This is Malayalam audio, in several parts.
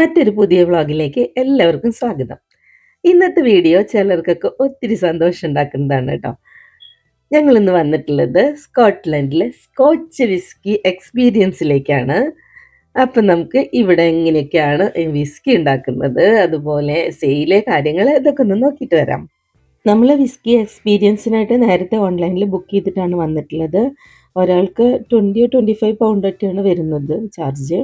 മറ്റൊരു പുതിയ വ്ളോഗിലേക്ക് എല്ലാവർക്കും സ്വാഗതം. ഇന്നത്തെ വീഡിയോ ചിലർക്കൊക്കെ ഒത്തിരി സന്തോഷം ഉണ്ടാക്കുന്നതാണ് കേട്ടോ. ഞങ്ങളിന്ന് വന്നിട്ടുള്ളത് സ്കോട്ട്ലൻഡിലെ സ്കോച്ച് വിസ്കി എക്സ്പീരിയൻസിലേക്കാണ്. അപ്പം നമുക്ക് ഇവിടെ എങ്ങനെയൊക്കെയാണ് ഈ വിസ്കി ഉണ്ടാക്കുന്നത്, അതുപോലെ സെയിലെ കാര്യങ്ങൾ ഇതൊക്കെ ഒന്ന് നോക്കിയിട്ട് വരാം. നമ്മൾ വിസ്കി എക്സ്പീരിയൻസിനായിട്ട് നേരത്തെ ഓൺലൈനിൽ ബുക്ക് ചെയ്തിട്ടാണ് വന്നിട്ടുള്ളത്. ഒരാൾക്ക് 20-25 പൗണ്ടൊക്കെയാണ് വരുന്നത് ചാർജ്.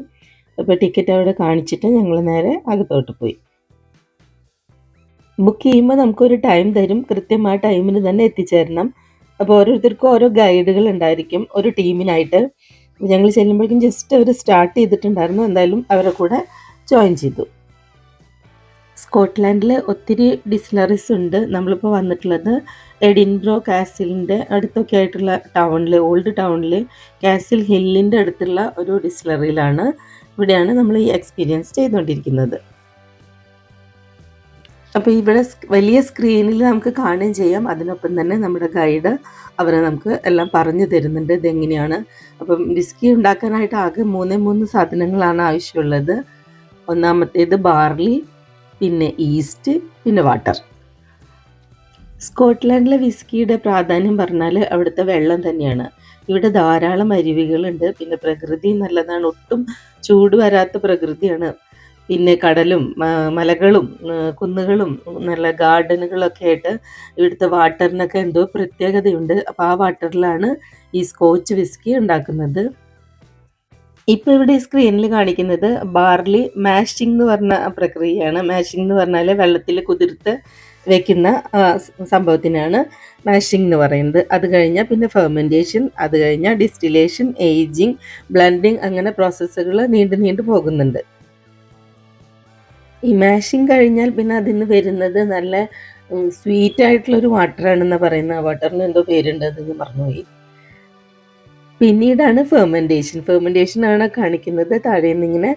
അപ്പോൾ ടിക്കറ്റ് അവിടെ കാണിച്ചിട്ട് ഞങ്ങൾ നേരെ അകത്തോട്ട് പോയി. ബുക്ക് ചെയ്യുമ്പോൾ നമുക്കൊരു ടൈം തരും, കൃത്യം ആ ടൈമിന് തന്നെ എത്തിച്ചേരണം. അപ്പോൾ ഓരോരുത്തർക്കും ഓരോ ഗൈഡുകൾ ഉണ്ടായിരിക്കും ഒരു ടീമിനായിട്ട്. ഞങ്ങൾ ചെല്ലുമ്പോഴേക്കും ജസ്റ്റ് അവർ സ്റ്റാർട്ട് ചെയ്തിട്ടുണ്ടായിരുന്നു. എന്തായാലും അവരുടെ കൂടെ ജോയിൻ ചെയ്തു. സ്കോട്ട്ലാൻഡിൽ ഒത്തിരി ഡിസ്റ്റിലറീസ് ഉണ്ട്. നമ്മളിപ്പോൾ വന്നിട്ടുള്ളത് എഡിൻബ്രോ കാസിലിൻ്റെ അടുത്തൊക്കെ ആയിട്ടുള്ള ടൗണിൽ, ഓൾഡ് ടൗണിൽ കാസിൽ ഹില്ലിൻ്റെ അടുത്തുള്ള ഒരു ഡിസ്റ്റിലറിയിലാണ്. ഇവിടെയാണ് നമ്മൾ ഈ എക്സ്പീരിയൻസ് ചെയ്തുകൊണ്ടിരിക്കുന്നത്. അപ്പോൾ ഇവിടെ വലിയ സ്ക്രീനിൽ നമുക്ക് കാണുകയും ചെയ്യാം. അതിനൊപ്പം തന്നെ നമ്മുടെ ഗൈഡ് അവരെ നമുക്ക് എല്ലാം പറഞ്ഞു തരുന്നുണ്ട് ഇതെങ്ങനെയാണ്. അപ്പം വിസ്കി ഉണ്ടാക്കാനായിട്ട് ആകെ മൂന്ന് സാധനങ്ങളാണ് ആവശ്യമുള്ളത്. ഒന്നാമത്തേത് ബാർലി, പിന്നെ ഈസ്റ്റ്, പിന്നെ വാട്ടർ. സ്കോട്ട്ലാൻഡിലെ വിസ്കിയുടെ പ്രാധാന്യം പറഞ്ഞാൽ അവിടുത്തെ വെള്ളം തന്നെയാണ്. ഇവിടെ ധാരാളം അരുവികളുണ്ട്. പിന്നെ പ്രകൃതി നല്ലതാണ്, ഒട്ടും ചൂട് വരാത്ത പ്രകൃതിയാണ്. പിന്നെ കടലും മലകളും കുന്നുകളും നല്ല ഗാർഡനുകളൊക്കെ ആയിട്ട് ഇവിടുത്തെ വാട്ടറിനൊക്കെ എന്തോ പ്രത്യേകതയുണ്ട്. അപ്പോൾ ആ വാട്ടറിലാണ് ഈ സ്കോച്ച് വിസ്കി ഉണ്ടാക്കുന്നത്. ഇപ്പോൾ ഇവിടെ സ്ക്രീനിൽ കാണിക്കുന്നത് ബാർലി മാഷിംഗ് എന്ന് പറഞ്ഞ പ്രക്രിയയാണ്. മാഷിംഗ് എന്ന് പറഞ്ഞാൽ വെള്ളത്തിൽ കുതിർത്ത് വെക്കുന്ന സംഭവത്തിനാണ് മാഷിംഗ് എന്ന് പറയുന്നത്. അത് കഴിഞ്ഞാൽ പിന്നെ ഫെർമെൻറ്റേഷൻ, അത് കഴിഞ്ഞാൽ ഡിസ്റ്റിലേഷൻ, ഏജിങ്, ബ്ലെൻഡിങ്, അങ്ങനെ പ്രോസസ്സുകൾ നീണ്ടു പോകുന്നുണ്ട്. ഈ മാഷിംഗ് കഴിഞ്ഞാൽ പിന്നെ അതിന് വരുന്നത് നല്ല സ്വീറ്റ് ആയിട്ടുള്ളൊരു വാട്ടറാണെന്നാണ് പറയുന്നത്. ആ വാട്ടറിന് എന്തോ പേരുണ്ട്, അതെന്ന് മറന്നുപോയി. പിന്നീടാണ് ഫെർമെൻറ്റേഷൻ ആണ് കാണിക്കുന്നത്. താഴെ നിന്നിങ്ങനെ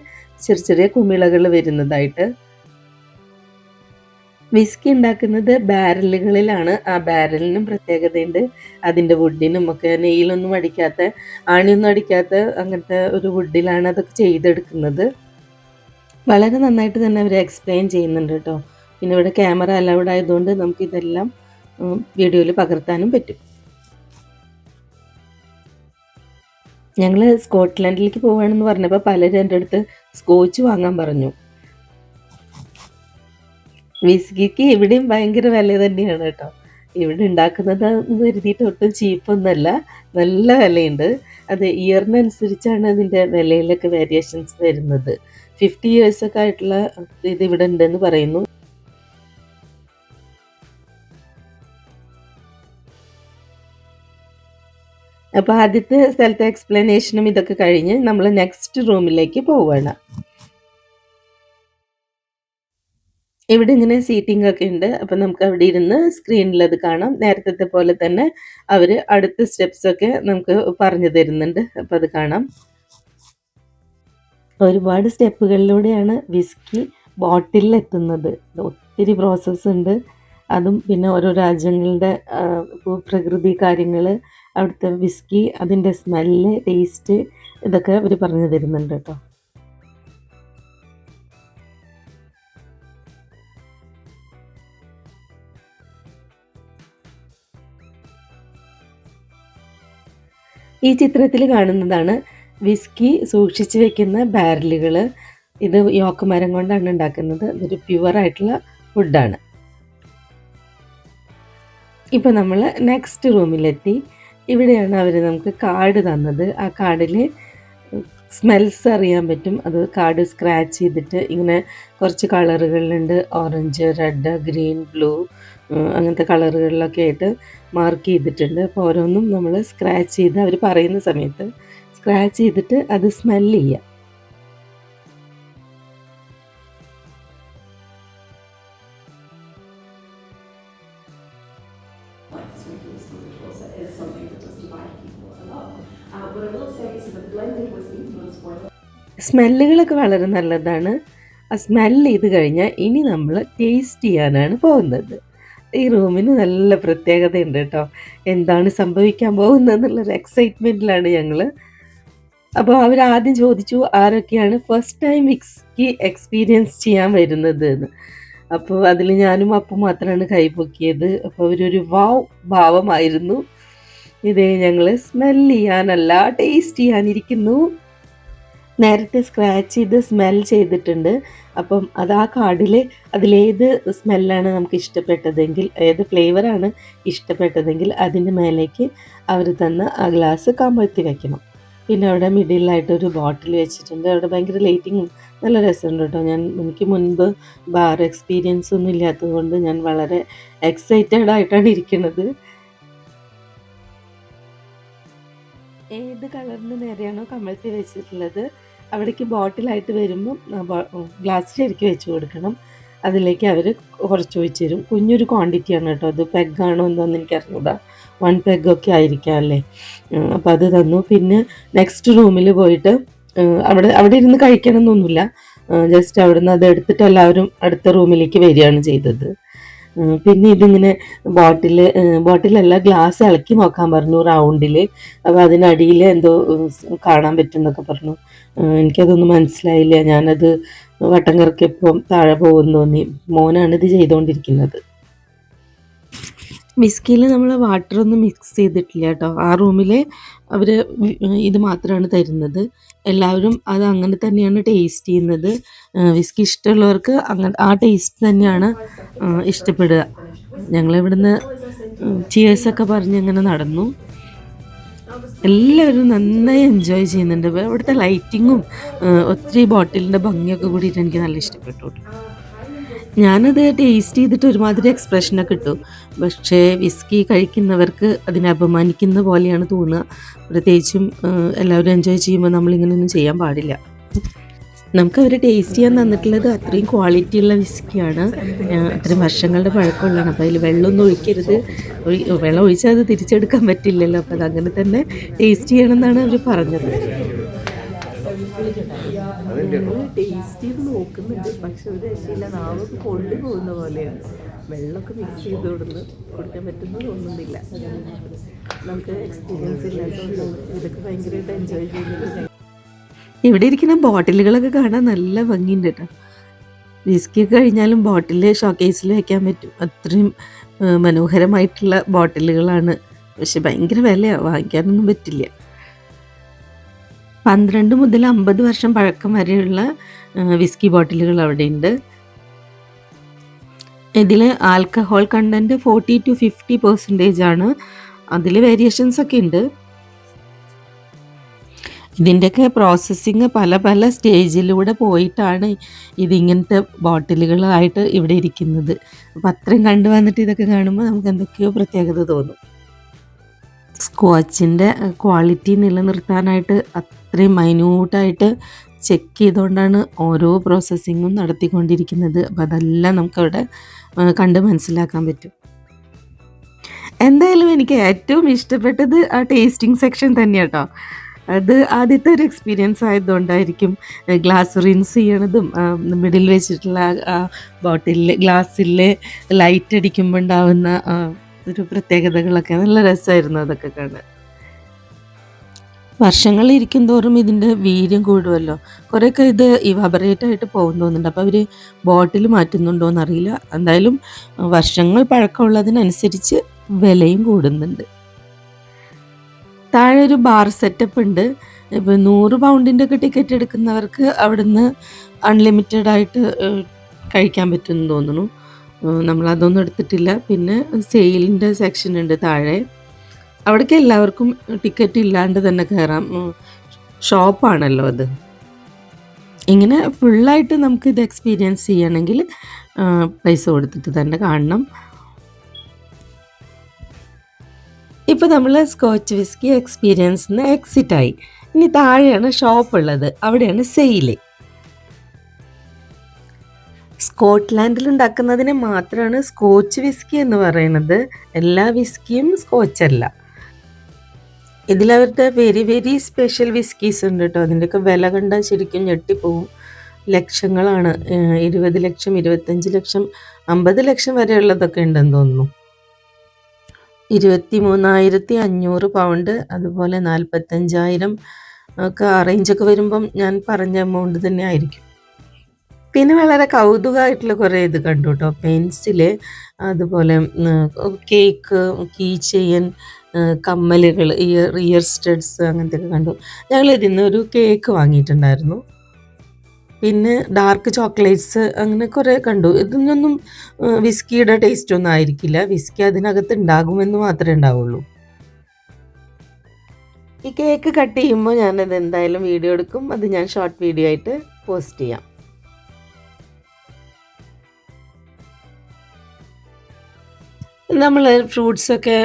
ചെറിയ കുമിളകൾ വരുന്നതായിട്ട്. വിസ്കി ഉണ്ടാക്കുന്നത് ബാരലുകളിലാണ്. ആ ബാരലിനും പ്രത്യേകതയുണ്ട്. അതിൻ്റെ വുഡിനും ഒക്കെ നെയിലൊന്നും അടിക്കാത്ത, ആണിയൊന്നും അടിക്കാത്ത അങ്ങനത്തെ ഒരു വുഡിലാണ് അതൊക്കെ ചെയ്തെടുക്കുന്നത്. വളരെ നന്നായിട്ട് തന്നെ അവർ എക്സ്പ്ലെയിൻ ചെയ്യുന്നുണ്ട് കേട്ടോ. പിന്നെ ഇവിടെ ക്യാമറ അലൗഡ് ആയതുകൊണ്ട് നമുക്കിതെല്ലാം വീഡിയോയിൽ പകർത്താനും പറ്റും. ഞങ്ങൾ സ്കോട്ട്ലാൻഡിലേക്ക് പോവുകയാണെന്ന് പറഞ്ഞപ്പോൾ പലരും എൻ്റെ അടുത്ത് സ്കോച്ച് വാങ്ങാൻ പറഞ്ഞു. വിസ്കിക്ക് ഇവിടെയും ഭയങ്കര വില തന്നെയാണ് കേട്ടോ. ഇവിടെ ഉണ്ടാക്കുന്നത് കരുതിയിട്ട് ഒട്ടും ചീപ്പൊന്നുമല്ല, നല്ല വിലയുണ്ട്. അത് ഇയറിനനുസരിച്ചാണ് അതിൻ്റെ വിലയിലൊക്കെ വേരിയേഷൻസ് വരുന്നത്. 50 ഇയേഴ്സൊക്കെ ആയിട്ടുള്ള ഇത് ഇവിടെ ഉണ്ടെന്ന് പറയുന്നു. അപ്പോൾ ആദ്യത്തെ സ്ഥലത്തെ എക്സ്പ്ലനേഷനും ഇതൊക്കെ കഴിഞ്ഞ് നമ്മൾ നെക്സ്റ്റ് റൂമിലേക്ക് പോവുകയാണ്. ഇവിടെ ഇങ്ങനെ സീറ്റിംഗ് ഒക്കെ ഉണ്ട്. അപ്പം നമുക്ക് അവിടെ ഇരുന്ന് സ്ക്രീനിൽ അത് കാണാം. നേരത്തെ പോലെ തന്നെ അവർ അടുത്ത സ്റ്റെപ്സ് ഒക്കെ നമുക്ക് പറഞ്ഞു തരുന്നുണ്ട്. അപ്പം അത് കാണാം. ഒരുപാട് സ്റ്റെപ്പുകളിലൂടെയാണ് വിസ്കി ബോട്ടിലിൽ എത്തുന്നത്. ഒത്തിരി പ്രോസസ്സ് ഉണ്ട്. അതും പിന്നെ ഓരോ രാജ്യങ്ങളുടെ പ്രകൃതി കാര്യങ്ങൾ, അവിടുത്തെ വിസ്കി, അതിൻ്റെ സ്മെല്ല്, ടേസ്റ്റ്, ഇതൊക്കെ അവർ പറഞ്ഞു തരുന്നുണ്ട് കേട്ടോ. ഈ ചിത്രത്തിൽ കാണുന്നതാണ് വിസ്കി സൂക്ഷിച്ച് വെക്കുന്ന ബാരലുകൾ. ഇത് യോക്ക് മരം കൊണ്ടാണ് ഉണ്ടാക്കുന്നത്. ഇതൊരു പ്യുവറായിട്ടുള്ള വുഡാണ്. ഇപ്പോൾ നമ്മൾ നെക്സ്റ്റ് റൂമിലെത്തി. ഇവിടെയാണ് അവർ നമുക്ക് കാർഡ് തന്നത്. ആ കാർഡിൽ സ്മെൽസ് അറിയാൻ പറ്റും. അത് കാർഡ് സ്ക്രാച്ച് ചെയ്തിട്ട് ഇങ്ങനെ കുറച്ച് കളറുകളിലുണ്ട്. ഓറഞ്ച്, റെഡ്, ഗ്രീൻ, ബ്ലൂ, അങ്ങനത്തെ കളറുകളിലൊക്കെ ആയിട്ട് മാർക്ക് ചെയ്തിട്ടുണ്ട്. അപ്പോൾ ഓരോന്നും നമ്മൾ സ്ക്രാച്ച് ചെയ്ത് അവർ പറയുന്ന സമയത്ത് സ്ക്രാച്ച് ചെയ്തിട്ട് അത് സ്മെല്ല് ചെയ്യാം. സ്മെല്ലുകളൊക്കെ വളരെ നല്ലതാണ്. ആ സ്മെല്ല് ചെയ്ത് കഴിഞ്ഞാൽ ഇനി നമ്മൾ ടേസ്റ്റ് ചെയ്യാനാണ് പോകുന്നത്. ഈ റൂമിന് നല്ല പ്രത്യേകതയുണ്ട് കേട്ടോ. എന്താണ് സംഭവിക്കാൻ പോകുന്നതെന്നുള്ളൊരു എക്സൈറ്റ്മെൻറ്റിലാണ് ഞങ്ങൾ. അപ്പോൾ അവരാദ്യം ചോദിച്ചു ആരൊക്കെയാണ് ഫസ്റ്റ് ടൈം വിസ്കി എക്സ്പീരിയൻസ് ചെയ്യാൻ വരുന്നത് എന്ന്. അപ്പോൾ അതിൽ ഞാനും അപ്പും മാത്രമാണ് കൈപൊക്കിയത്. അപ്പോൾ അവരൊരു വാവ് ഭാവമായിരുന്നു. ഇതേ ഞങ്ങൾ സ്മെല്ല് ചെയ്യാനല്ല ടേസ്റ്റ് ചെയ്യാനിരിക്കുന്നു. നേരത്തെ സ്ക്രാച്ച് ചെയ്ത് സ്മെൽ ചെയ്തിട്ടുണ്ട്. അപ്പം അത് ആ കാർഡിൽ അതിലേത് സ്മെല്ലാണ് നമുക്ക് ഇഷ്ടപ്പെട്ടതെങ്കിൽ, ഏത് ഫ്ലേവറാണ് ഇഷ്ടപ്പെട്ടതെങ്കിൽ അതിൻ്റെ മേലേക്ക് അവർ തന്ന ആ ഗ്ലാസ് കമഴ്ത്തി വെക്കണം. പിന്നെ അവിടെ മിഡിലായിട്ടൊരു ബോട്ടിൽ വെച്ചിട്ടുണ്ട്. അവിടെ ഭയങ്കര ലൈറ്റിങ്ങും നല്ല രസമുണ്ട് കേട്ടോ. എനിക്ക് മുൻപ് ബാർ എക്സ്പീരിയൻസ് ഒന്നും ഇല്ലാത്തത് കൊണ്ട് ഞാൻ വളരെ എക്സൈറ്റഡ് ആയിട്ടാണ് ഇരിക്കുന്നത്. ഏത് കളറിന് നേരെയാണോ കമഴ്ത്തി വെച്ചിട്ടുള്ളത് അവിടേക്ക് ബോട്ടിലായിട്ട് വരുമ്പം ഗ്ലാസ് ശരിക്കും വെച്ച് കൊടുക്കണം. അതിലേക്ക് അവർ കുറച്ച് ഒഴിച്ച് തരും. കുഞ്ഞൊരു ക്വാണ്ടിറ്റിയാണ് കേട്ടോ. അത് പെഗ്ഗാണോ എന്താണെന്ന് എനിക്ക് അറിഞ്ഞൂടാ. 1 പെഗ്ഗൊക്കെ ആയിരിക്കാം അല്ലേ. അപ്പോൾ അത് തന്നു. പിന്നെ നെക്സ്റ്റ് റൂമിൽ പോയിട്ട് അവിടെ ഇരുന്ന് കഴിക്കണം എന്നൊന്നുമില്ല. ജസ്റ്റ് അവിടുന്ന് അത് എടുത്തിട്ട് എല്ലാവരും അടുത്ത റൂമിലേക്ക് വരികയാണ് ചെയ്തത്. പിന്നെ ഇതിങ്ങനെ ബോട്ടിലല്ല ഗ്ലാസ് ഇളക്കി നോക്കാൻ പറഞ്ഞു റൗണ്ടിൽ. അപ്പോൾ അതിനടിയിൽ എന്തോ കാണാൻ പറ്റും എന്നൊക്കെ പറഞ്ഞു. എനിക്കതൊന്നും മനസ്സിലായില്ല. ഞാനത് വട്ടം കറക്കിയപ്പോൾ താഴെ പോകുമെന്ന് തോന്നി. മോനാണ് ഇത് ചെയ്തുകൊണ്ടിരിക്കുന്നത്. വിസ്കിയിൽ നമ്മൾ വാട്ടറൊന്നും മിക്സ് ചെയ്തിട്ടില്ല കേട്ടോ. ആ റൂമിൽ അവർ ഇത് മാത്രമാണ് തരുന്നത്. എല്ലാവരും അത് അങ്ങനെ തന്നെയാണ് ടേസ്റ്റ് ചെയ്യുന്നത്. വിസ്കി ഇഷ്ടമുള്ളവർക്ക് ആ ടേസ്റ്റ് തന്നെയാണ് ഇഷ്ടപ്പെടുക. ഞങ്ങളിവിടുന്ന് ചിയേഴ്സൊക്കെ പറഞ്ഞ് അങ്ങനെ നടന്നു. എല്ലാവരും നന്നായി എൻജോയ് ചെയ്യുന്നുണ്ട്. ഇവിടുത്തെ ലൈറ്റിങ്ങും ഒത്തിരി ബോട്ടിലിൻ്റെ ഭംഗിയൊക്കെ കൂടിയിട്ട് എനിക്ക് നല്ല ഇഷ്ടപ്പെട്ടു. ഞാനത് ടേസ്റ്റ് ചെയ്തിട്ട് ഒരുമാതിരി എക്സ്പ്രഷനൊക്കെ ഇട്ടു. പക്ഷേ വിസ്കി കഴിക്കുന്നവർക്ക് അതിനെ അപമാനിക്കുന്ന പോലെയാണ് തോന്നുക. പ്രത്യേകിച്ചും എല്ലാവരും എൻജോയ് ചെയ്യുമ്പോൾ നമ്മളിങ്ങനെയൊന്നും ചെയ്യാൻ പാടില്ല. നമുക്കവർ ടേസ്റ്റ് ചെയ്യാൻ തന്നിട്ടുള്ളത് അത്രയും ക്വാളിറ്റിയുള്ള വിസ്കിയാണ്. അത്രയും വർഷങ്ങളുടെ പഴക്കമുള്ളതാണ്. അപ്പോൾ അതിൽ വെള്ളമൊന്നും ഒഴിക്കരുത്. വെള്ളം ഒഴിച്ചാൽ അത് തിരിച്ചെടുക്കാൻ പറ്റില്ലല്ലോ. അപ്പോൾ അതങ്ങനെ തന്നെ ടേസ്റ്റ് ചെയ്യണമെന്നാണ് അവർ പറഞ്ഞത്. ടേസ്റ്റ് ചെയ്ത് നോക്കുന്നുണ്ട്. പക്ഷെ ഒരു രക്ഷയില്ല. നാവൊക്കെ കൊണ്ടു പോകുന്ന പോലെയാണ്. വെള്ളമൊക്കെ മിക്സ് ചെയ്ത് കൊടുക്കാൻ പറ്റുന്ന തോന്നുന്നില്ല. നമുക്ക് എക്സ്പീരിയൻസ് ഇല്ലാത്തതുകൊണ്ട് ഇതൊക്കെ ഭയങ്കരമായിട്ട് എൻജോയ് ചെയ്യുന്നുണ്ട്. ഇവിടെ ഇരിക്കുന്ന ബോട്ടിലുകളൊക്കെ കാണാൻ നല്ല ഭംഗിയുണ്ട് കേട്ടോ. വിസ്കി കഴിഞ്ഞാലും ബോട്ടിൽ ഷോക്കേസിൽ വെക്കാൻ പറ്റും. അത്രയും മനോഹരമായിട്ടുള്ള ബോട്ടിലുകളാണ്. പക്ഷെ ഭയങ്കര വിലയാണ്, വാങ്ങിക്കാനൊന്നും പറ്റില്ല. 12 മുതൽ 50 വർഷം പഴക്കം വരെയുള്ള വിസ്കി ബോട്ടിലുകൾ അവിടെയുണ്ട്. ഇതിൽ ആൽക്കഹോൾ കണ്ടൻറ്റ് 40 to 50% ആണ്. അതിൽ വേരിയേഷൻസ് ഒക്കെ ഉണ്ട്. ഇതിൻ്റെയൊക്കെ പ്രോസസ്സിങ് പല പല സ്റ്റേജിലൂടെ പോയിട്ടാണ് ഇതിങ്ങനത്തെ ബോട്ടിലുകളായിട്ട് ഇവിടെ ഇരിക്കുന്നത്. അപ്പം അത്രയും കണ്ടു വന്നിട്ട് ഇതൊക്കെ കാണുമ്പോൾ നമുക്ക് എന്തൊക്കെയോ പ്രത്യേകത തോന്നും. സ്കോച്ചിൻ്റെ ക്വാളിറ്റി നിലനിർത്താനായിട്ട് അത്രയും മൈന്യൂട്ടായിട്ട് ചെക്ക് ചെയ്തുകൊണ്ടാണ് ഓരോ പ്രോസസ്സിങ്ങും നടത്തിക്കൊണ്ടിരിക്കുന്നത്. അപ്പോൾ അതെല്ലാം നമുക്കവിടെ കണ്ട് മനസ്സിലാക്കാൻ പറ്റും. എന്തായാലും എനിക്ക് ഏറ്റവും ഇഷ്ടപ്പെട്ടത് ആ ടേസ്റ്റിംഗ് സെക്ഷൻ തന്നെയാണ് കേട്ടോ. അത് ആദ്യത്തെ ഒരു എക്സ്പീരിയൻസ് ആയതുകൊണ്ടായിരിക്കും. ഗ്ലാസ് റിൻസ് ചെയ്യണതും മിഡിൽ വെച്ചിട്ടുള്ള ബോട്ടിലിൽ ഗ്ലാസ്സിൽ ലൈറ്റ് അടിക്കുമ്പോൾ ഉണ്ടാവുന്ന ഒരു പ്രത്യേകതകളൊക്കെ നല്ല രസമായിരുന്നു അതൊക്കെ കാണാൻ. വർഷങ്ങൾ ഇരിക്കും തോറും ഇതിൻ്റെ വീര്യം കൂടുമല്ലോ. കുറേയൊക്കെ ഇത് ഇവാബറേറ്റ് ആയിട്ട് പോകുന്നു തോന്നുന്നുണ്ട്. അപ്പോൾ അവർ ബോട്ടിൽ മാറ്റുന്നുണ്ടോ എന്നറിയില്ല. എന്തായാലും വർഷങ്ങൾ പഴക്കമുള്ളതിനനുസരിച്ച് വിലയും കൂടുന്നുണ്ട്. താഴെ ഒരു ബാർ സെറ്റപ്പ് ഉണ്ട്. ഇപ്പോൾ 100 പൗണ്ടിൻ്റെ ഒക്കെ ടിക്കറ്റ് എടുക്കുന്നവർക്ക് അവിടുന്ന് അൺലിമിറ്റഡ് ആയിട്ട് കഴിക്കാൻ പറ്റുമെന്ന് തോന്നുന്നു. നമ്മളതൊന്നും എടുത്തിട്ടില്ല. പിന്നെ സെയിലിൻ്റെ സെക്ഷൻ ഉണ്ട് താഴെ. അവിടേക്ക് എല്ലാവർക്കും ടിക്കറ്റ് ഇല്ലാണ്ട് തന്നെ കയറാം. ഷോപ്പാണല്ലോ അത്. ഇങ്ങനെ ഫുള്ളായിട്ട് നമുക്കിത് എക്സ്പീരിയൻസ് ചെയ്യണമെങ്കിൽ പൈസ കൊടുത്തിട്ട് തന്നെ കാണണം. ഇപ്പോൾ നമ്മൾ സ്കോച്ച് വിസ്കി എക്സ്പീരിയൻസിന് എക്സിറ്റായി. ഇനി താഴെയാണ് ഷോപ്പുള്ളത്. അവിടെയാണ് സെയില്. സ്കോട്ട്ലാൻഡിൽ ഉണ്ടാക്കുന്നതിനെ മാത്രമാണ് സ്കോച്ച് വിസ്കി എന്ന് പറയുന്നത്. എല്ലാ വിസ്കിയും സ്കോച്ചല്ല. ഇതിലവരുടെ വെരി വെരി സ്പെഷ്യൽ വിസ്കീസ് ഉണ്ട് കേട്ടോ. അതിൻ്റെയൊക്കെ വില കണ്ടാൽ ശരിക്കും ഞെട്ടിപ്പോവും. ലക്ഷങ്ങളാണ്. 20 ലക്ഷം, 25 ലക്ഷം, 50 ലക്ഷം വരെയുള്ളതൊക്കെ ഉണ്ടെന്ന് തോന്നുന്നു. 23,500 പൗണ്ട്, അതുപോലെ 45,000 ഒക്കെ അറേഞ്ചൊക്കെ വരുമ്പം ഞാൻ പറഞ്ഞ എമൗണ്ട് തന്നെ ആയിരിക്കും. പിന്നെ വളരെ കൗതുകമായിട്ടുള്ള കുറേ ഇത് കണ്ടു കേട്ടോ. പെൻസില്, അതുപോലെ കേക്ക്, കീ ചെയിൻ, കമ്മലുകൾ, ഇയർ സ്റ്റഡ്സ് അങ്ങനത്തെയൊക്കെ കണ്ടു. ഞങ്ങൾ ഇതിന്ന് ഒരു കേക്ക് വാങ്ങിയിട്ടുണ്ടായിരുന്നു. പിന്നെ ഡാർക്ക് ചോക്ലേറ്റ്സ് അങ്ങനെ കുറേ കണ്ടു. ഇതിനൊന്നും വിസ്കിയുടെ ടേസ്റ്റ് ഒന്നും ആയിരിക്കില്ല. വിസ്കി അതിനകത്ത് ഉണ്ടാകുമെന്ന് മാത്രമേ ഉണ്ടാവുള്ളൂ. ഈ കേക്ക് കട്ട് ചെയ്യുമ്പോൾ ഞാനത് എന്തായാലും വീഡിയോ എടുക്കും. അത് ഞാൻ ഷോർട്ട് വീഡിയോ ആയിട്ട് പോസ്റ്റ് ചെയ്യാം. നമ്മൾ ഫ്രൂട്ട്സൊക്കെ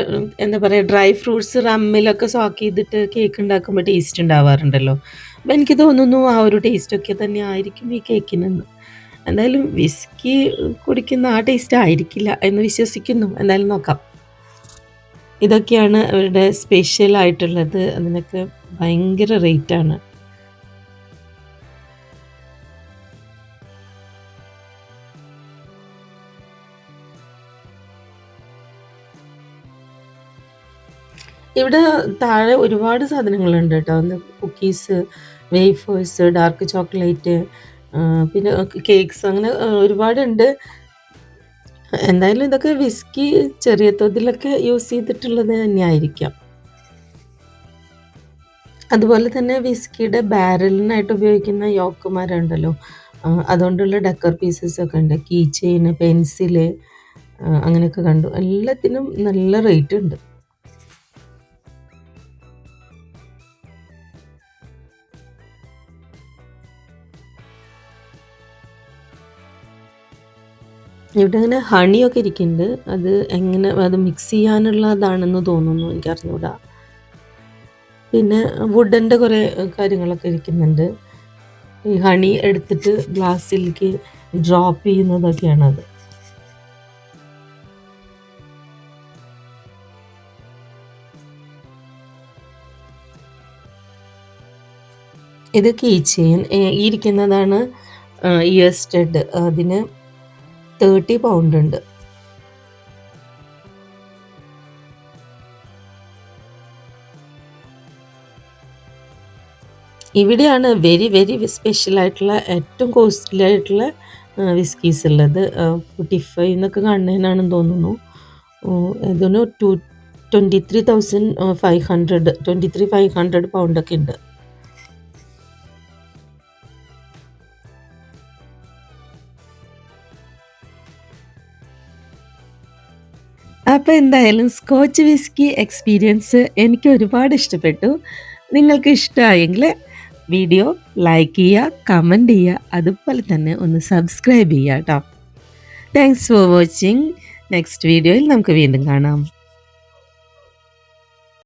എന്താ പറയുക, ഡ്രൈ ഫ്രൂട്ട്സ് റമ്മിലൊക്കെ സോക്ക് ചെയ്തിട്ട് കേക്ക് ഉണ്ടാക്കുമ്പോൾ ടേസ്റ്റ് ഉണ്ടാവാറുണ്ടല്ലോ. അപ്പം എനിക്ക് തോന്നുന്നു ആ ഒരു ടേസ്റ്റൊക്കെ തന്നെ ആയിരിക്കും ഈ കേക്കിനെന്ന്. എന്തായാലും വിസ്കി കുടിക്കുന്ന ആ ടേസ്റ്റ് ആയിരിക്കില്ല എന്ന് വിശ്വസിക്കുന്നു. എന്തായാലും നോക്കാം. ഇതൊക്കെയാണ് അവരുടെ സ്പെഷ്യൽ ആയിട്ടുള്ളത്. അതിനൊക്കെ ഭയങ്കര റേറ്റാണ്. ഇവിടെ താഴെ ഒരുപാട് സാധനങ്ങളുണ്ട് കേട്ടോ. കുക്കീസ്, വേഫേഴ്സ്, ഡാർക്ക് ചോക്ലേറ്റ്, പിന്നെ കേക്ക്സ്, അങ്ങനെ ഒരുപാടുണ്ട്. എന്തായാലും ഇതൊക്കെ വിസ്കി ചെറിയ തോതിലൊക്കെ യൂസ് ചെയ്തിട്ടുള്ളത് തന്നെയായിരിക്കാം. അതുപോലെ തന്നെ വിസ്കിയുടെ ബാരലിനായിട്ട് ഉപയോഗിക്കുന്ന യോക്കുമാരുണ്ടല്ലോ, അതുകൊണ്ടുള്ള ഡെക്കർ പീസസ് ഒക്കെ ഉണ്ട്. കീ ചെയിന്, പെൻസില്, അങ്ങനെയൊക്കെ കണ്ടു. എല്ലാത്തിനും നല്ല റേറ്റ് ഉണ്ട്. ഇവിടെ ഇങ്ങനെ ഹണിയൊക്കെ ഇരിക്കുന്നുണ്ട്. അത് എങ്ങനെ അത് മിക്സ് ചെയ്യാനുള്ളതാണെന്ന് തോന്നുന്നു, എനിക്കറിഞ്ഞൂടാ. പിന്നെ വുഡൻ്റെ കുറേ കാര്യങ്ങളൊക്കെ ഇരിക്കുന്നുണ്ട്. ഈ ഹണി എടുത്തിട്ട് ഗ്ലാസ്സിലേക്ക് ഡ്രോപ്പ് ചെയ്യുന്നതൊക്കെയാണത്. ഇത് കീ ചെയിൻ ഈ ഇരിക്കുന്നതാണ് ഇയർ സ്റ്റഡ്. അതിന് 30 പൗണ്ട് ഉണ്ട്. ഇവിടെയാണ് വെരി വെരി സ്പെഷ്യൽ ആയിട്ടുള്ള ഏറ്റവും കോസ്റ്റ്ലി ആയിട്ടുള്ള വിസ്കീസ് ഉള്ളത്. 45 എന്നൊക്കെ കാണുന്നതിനാണെന്ന് തോന്നുന്നു. ഇതിന് 23,500 പൗണ്ടൊക്കെ ഉണ്ട്. അപ്പോൾ എന്തായാലും സ്കോച്ച് വിസ്കി എക്സ്പീരിയൻസ് എനിക്ക് ഒരുപാട് ഇഷ്ടപ്പെട്ടു. നിങ്ങൾക്ക് ഇഷ്ടമായെങ്കിൽ വീഡിയോ ലൈക്ക് ചെയ്യുക, കമൻറ്റ് ചെയ്യുക, അതുപോലെ തന്നെ ഒന്ന് സബ്സ്ക്രൈബ് ചെയ്യുക കേട്ടോ. Thanks for watching. നെക്സ്റ്റ് വീഡിയോയിൽ നമുക്ക് വീണ്ടും കാണാം.